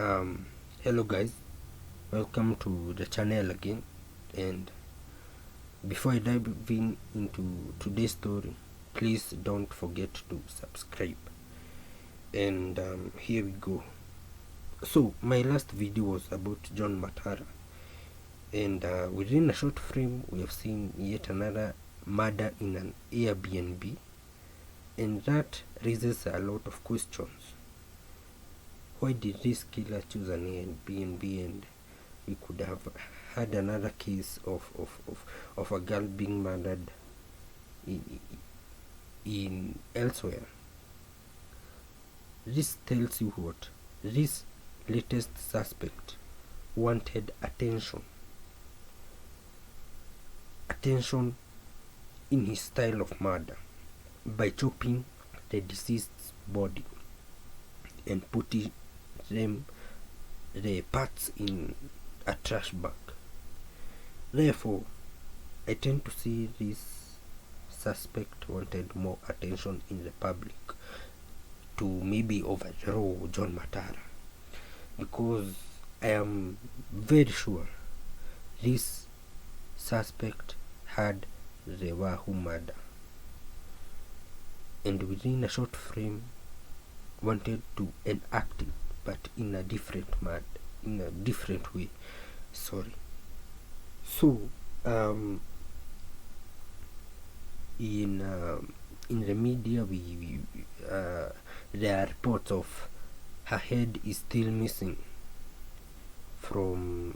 um Hello guys, welcome to the channel again. And before I dive into today's story, please don't forget to subscribe. And here we go. So my last video was about John Matara, and within a short frame we have seen yet another murder in an Airbnb, and that raises a lot of questions. Why did this killer choose an Airbnb? And we could have had another case of a girl being murdered in elsewhere. This tells you what? This latest suspect wanted attention in his style of murder by chopping the deceased's body and putting the parts in a trash bag. Therefore, I tend to see this suspect wanted more attention in the public to maybe overthrow John Matara, because I am very sure this suspect had the Wahoo murder, and within a short frame wanted to enact it, but in a different way. So in the media there are reports of her head is still missed from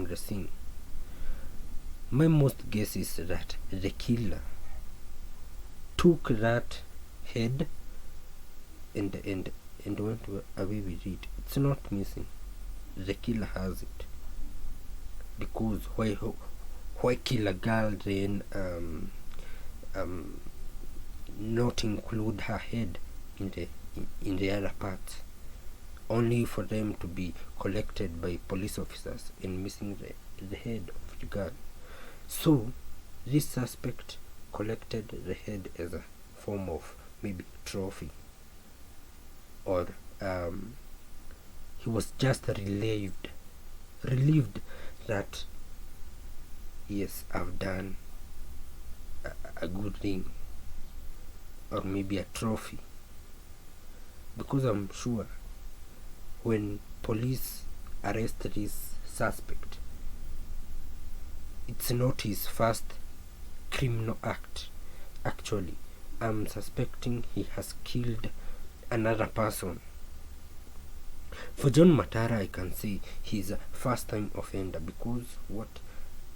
the scene. My most guess is that the killer took that head and went away with it. It's not missing. The killer has it. Because why kill a girl then not include her head in the other parts, only for them to be collected by police officers and missing the head of the girl. So this suspect collected the head as a form of maybe trophy, or he was just relieved that yes, I've done a good thing, or maybe a trophy. Because I'm sure when police arrest this suspect, it's not his first criminal act. Actually, I'm suspecting he has killed another person. For John Matara, I can say he's a first-time offender, because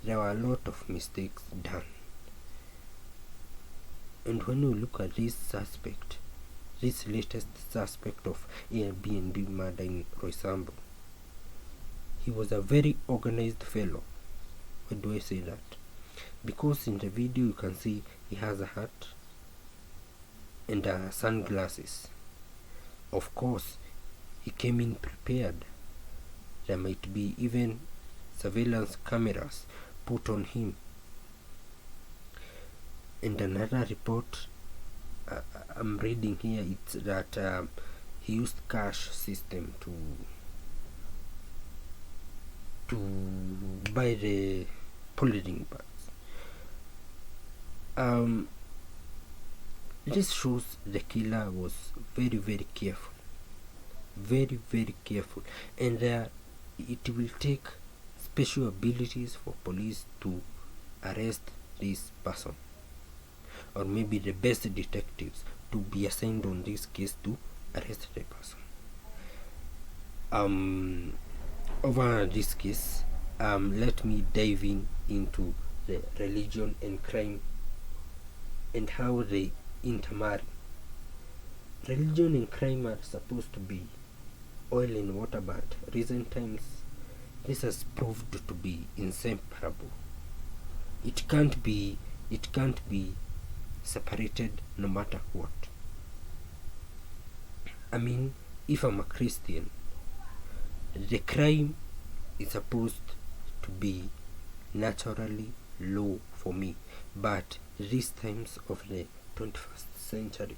there were a lot of mistakes done. And when you look at this suspect, this latest suspect of Airbnb murder in Roysambu, he was a very organized fellow. Why do I say that? Because in the video you can see he has a hat and sunglasses. Of course, he came in prepared. There might be even surveillance cameras put on him. And another report I'm reading here, it's that he used cash system to buy the polythene bags. This shows the killer was very, very careful. Very, very careful. And it will take special abilities for police to arrest this person, or maybe the best detectives to be assigned on this case to arrest the person. Over this case, let me dive into the religion and crime and how they intermarry. Religion and crime are supposed to be oil and water, but recent times this has proved to be inseparable. It can't be separated no matter what. I mean, if I'm a Christian, the crime is supposed to be naturally low for me, but these times of the 21st century,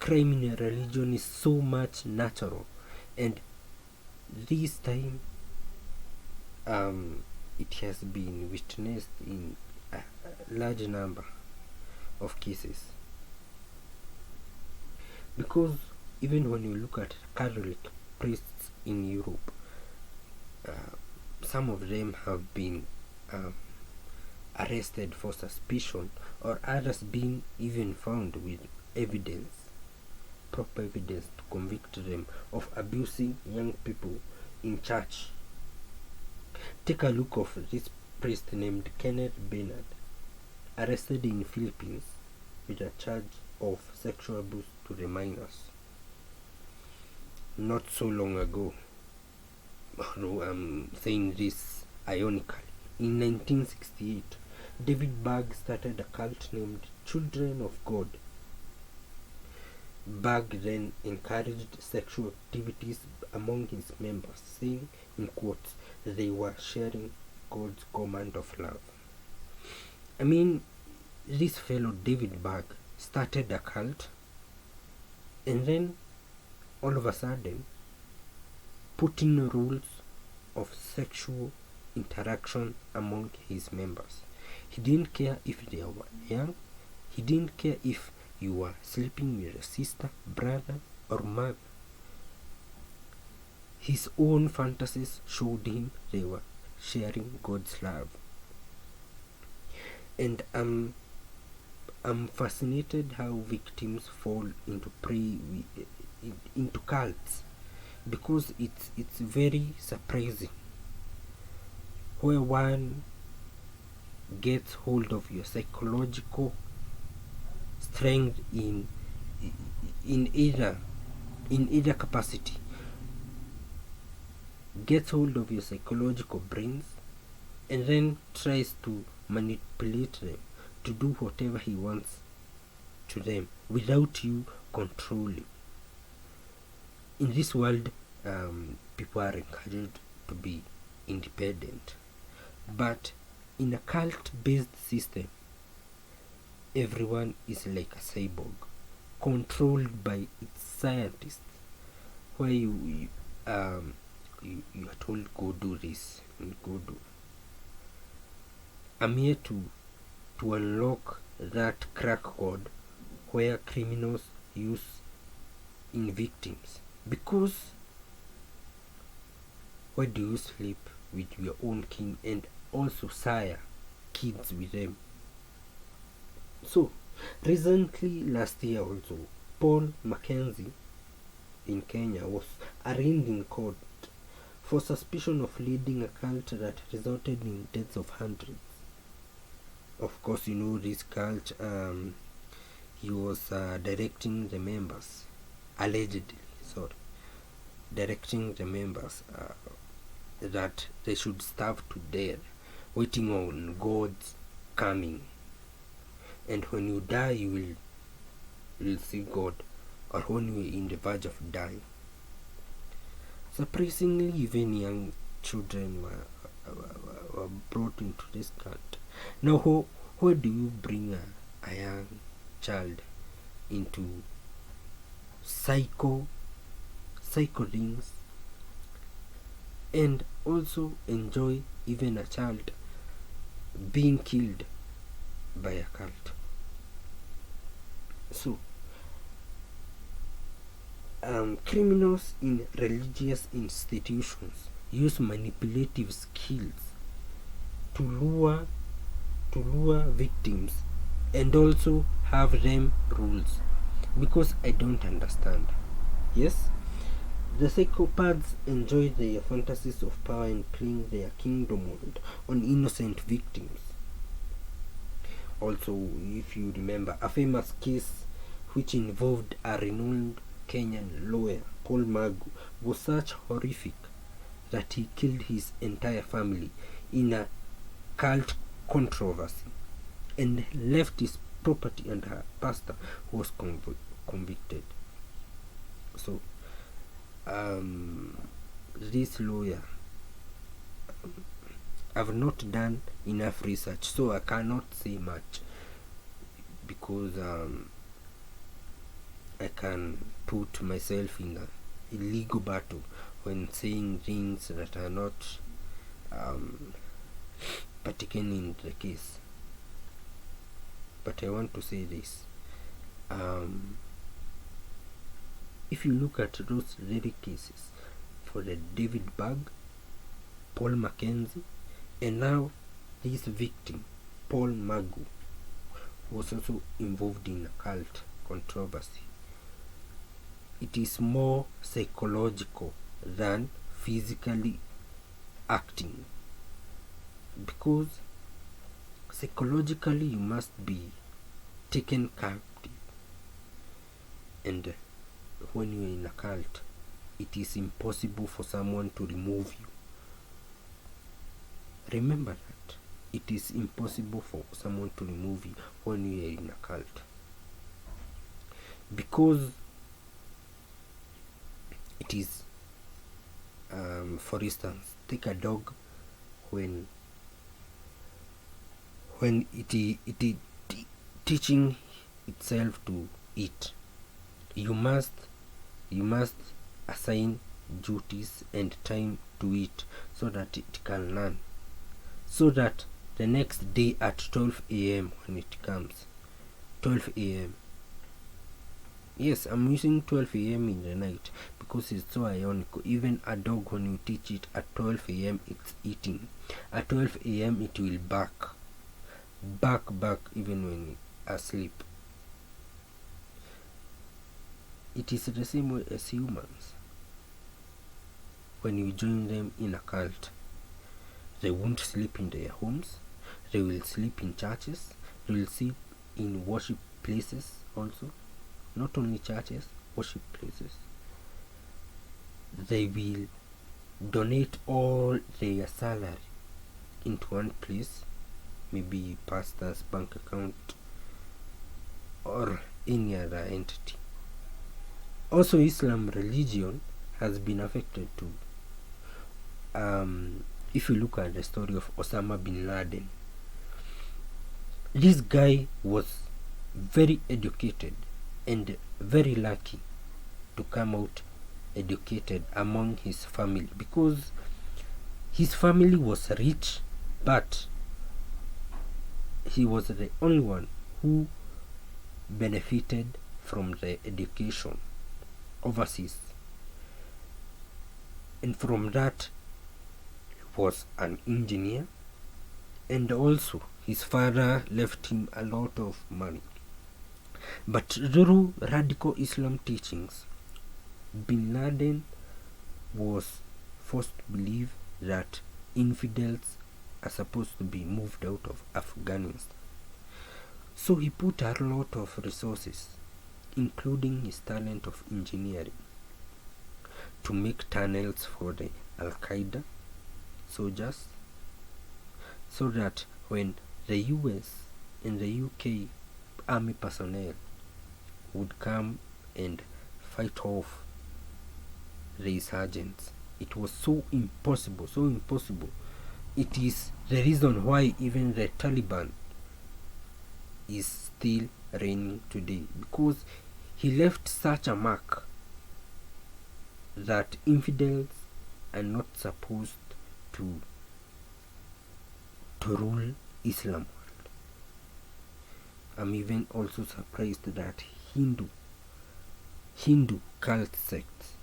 crime in a religion is so much natural, and this time it has been witnessed in a large number of cases. Because even when you look at Catholic priests in Europe, some of them have been arrested for suspicion, or others been even found with proper evidence to convict them of abusing young people in church. Take a look of this priest named Kenneth Bernard, arrested in Philippines with a charge of sexual abuse to the minors not so long ago. Although I'm saying this ironically, in 1968, David Berg started a cult named Children of God. Berg then encouraged sexual activities among his members, saying, in quotes, they were sharing God's command of love. I mean, this fellow David Berg started a cult, and then all of a sudden put in rules of sexual interaction among his members. He didn't care if they were young. He didn't care if you were sleeping with a sister, brother, or mother. His own fantasies showed him they were sharing God's love. And I'm fascinated how victims fall into into cults, because it's very surprising where one gets hold of your psychological strength in either capacity, gets hold of your psychological brains, and then tries to manipulate them to do whatever he wants to them without you controlling. In this world, people are encouraged to be independent, but in a cult-based system, everyone is like a cyborg, controlled by its scientists, where you are told, go do this and go do. I'm here to unlock that crack code where criminals use in victims. Because why do you sleep with your own kin and also sire kids with them? So recently, last year also, Paul Mackenzie in Kenya was arraigned in court for suspicion of leading a cult that resulted in deaths of hundreds. Of course, you know this cult, he was directing the members, allegedly, directing the members that they should starve to death, waiting on God's coming. And when you die, you will see God, or when you are in the verge of dying. Surprisingly, even young children were brought into this cult. Now, where do you bring a young child into psycho things, and also enjoy even a child being killed by a cult? So criminals in religious institutions use manipulative skills to lure victims and also have them rules, because I don't understand. Yes, the psychopaths enjoy their fantasies of power and playing their kingdom on innocent victims. Also, if you remember, a famous case which involved a renowned Kenyan lawyer, Paul Magu, was such horrific that he killed his entire family in a cult controversy and left his property, and her pastor was convicted. So this lawyer, I've not done enough research, so I cannot say much, because I can put myself in a illegal battle when saying things that are not particularly in the case. But I want to say this. If you look at those rare cases for the David Berg, Paul Mackenzie, and now this victim, Paul Magu, was also involved in a cult controversy. It is more psychological than physically acting, because psychologically you must be taken captive, and when you are in a cult, it is impossible for someone to remove you. Remember that. It is impossible for someone to remove you when you are in a cult, because it is, for instance, take a dog. When it is teaching itself to eat, you must assign duties and time to it so that it can learn, so that the next day at 12 a.m. when it comes, 12 a.m. Yes, I'm using 12 a.m. in the night because it's so ironical. Even a dog, when you teach it at 12 a.m. it's eating. At 12 a.m. it will bark even when asleep. It is the same way as humans. When you join them in a cult, they won't sleep in their homes, they will sleep in churches, they will sleep in worship places also. Not only churches, worship places. They will donate all their salary into one place, maybe pastor's bank account or any other entity. Also, Islam religion has been affected too. If you look at the story of Osama bin Laden, this guy was very educated and very lucky to come out educated among his family, because his family was rich, but he was the only one who benefited from the education overseas, and from that he was an engineer, and also his father left him a lot of money. But through radical Islam teachings, bin Laden was forced to believe that infidels are supposed to be moved out of Afghanistan. So he put a lot of resources, including his talent of engineering, to make tunnels for the Al-Qaeda soldiers, so that when the US and the UK army personnel would come and fight off the insurgents, it was so impossible. It is the reason why even the Taliban is still reigning today, because he left such a mark that infidels are not supposed to rule Islam. I'm even also surprised that Hindu cult sects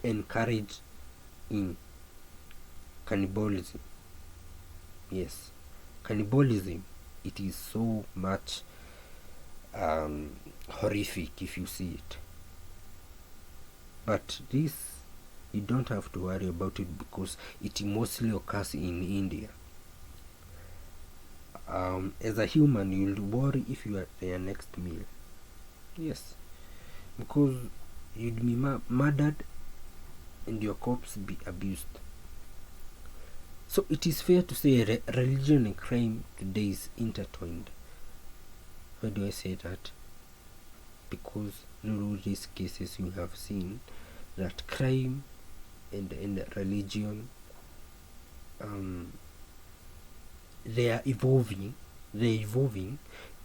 encourage in cannibalism. Yes, cannibalism. It is so much horrific if you see it. But this, you don't have to worry about it, because it mostly occurs in India. As a human, you'll worry if you are their next meal. Yes, because you'd be murdered and your corpse be abused. So it is fair to say religion and crime today is intertwined. Why do I say that? Because through these cases you have seen that crime and religion, they are evolving,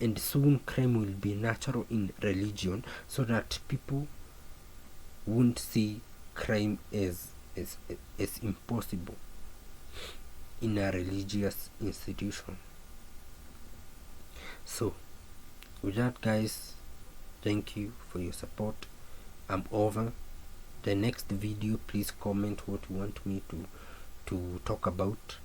and soon crime will be natural in religion, so that people won't see crime as impossible in a religious institution. So with that, guys, thank you for your support. I'm over. The next video, please comment what you want me to talk about,